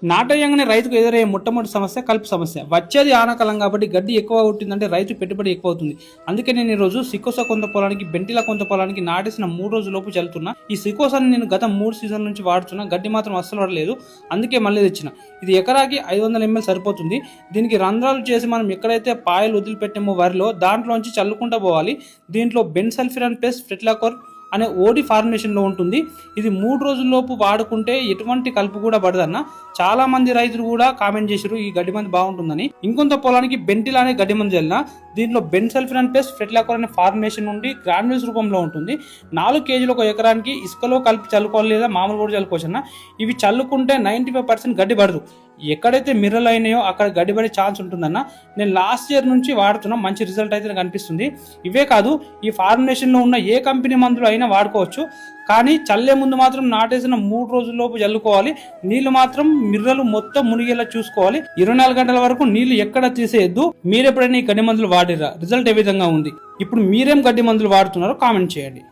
నాటయంగానే రైతుకు ఎదురయ్యే మొట్టమొదటి సమస్య కలుపు సమస్య. వచ్చేది ఆనాకాలం కాబట్టి గడ్డి ఎక్కువ పుట్టిందంటే రైతు పెట్టుబడి ఎక్కువ అవుతుంది. అందుకే నేను ఈరోజు సికోసా కొంత పొలానికి, బెంటిలా కొంత పొలానికి నాటేసిన 3 రోజులలోపు చల్లుతున్నా. ఈ సికోసాని నేను గత 3 సీజన్ల నుంచి వాడుతున్నా. గడ్డి మాత్రం అస్సలు పడలేదు. అందుకే మళ్ళీ తెచ్చిన. ఇది ఎకరాకి 500 ml సరిపోతుంది. దీనికి రంధ్రాలు చేసి మనం ఎక్కడైతే పాయలు వదిలిపెట్టామో వరిలో దాంట్లోంచి చల్లుకుంటూ పోవాలి. దీంట్లో బెన్సల్ఫిరాన్ ప్లస్ ఫెట్లాకోర్ అనే ఓడి ఫార్మేషన్లో ఉంటుంది. ఇది 3 రోజుల్లోపు వాడుకుంటే ఎటువంటి కలుపు కూడా పడదన్న. చాలా మంది రైతులు కూడా కామెంట్ చేశారు ఈ గడ్డి మందు బాగుంటుందని. ఇంకొంత పొలానికి బెంటిలా అనే గడ్డి మందు చల్లిన. దీంట్లో బెన్సల్ఫిరాన్ ప్లస్ ఫెట్లాకోర్ అనే ఫార్మేషన్ నుండి గ్రాన్యుల్స్ రూపంలో ఉంటుంది. 4 kg ఒక ఎకరానికి ఇసుకలో కలిపి చల్లుకోవాలి లేదా మామూలు కూడా చల్లుకోవచ్చు అన్న. ఇవి చల్లుకుంటే 95% గడ్డి పడదు. ఎక్కడైతే మిర్రలు అయినాయో అక్కడ గడ్డి పడే ఛాన్స్ ఉంటుందన్న. నేను లాస్ట్ ఇయర్ నుంచి వాడుతున్నా, మంచి రిజల్ట్ అయితే నాకు అనిపిస్తుంది. ఇవే కాదు, ఈ ఫార్ములేషన్లో ఉన్న ఏ కంపెనీ మందులు అయినా వాడుకోవచ్చు. కానీ చల్లే ముందు మాత్రం నాటేసిన 3 రోజుల్లోపు చల్లుకోవాలి. నీళ్లు మాత్రం మిర్రలు మొత్తం మునిగేలా చూసుకోవాలి. 24 గంటల వరకు నీళ్లు ఎక్కడ తీసేయద్దు. మీరెప్పుడైనా ఈ గడ్డి మందులు వాడిరా? రిజల్ట్ ఏ విధంగా ఉంది? ఇప్పుడు మీరేం గడ్డి మందులు వాడుతున్నారో కామెంట్ చేయండి.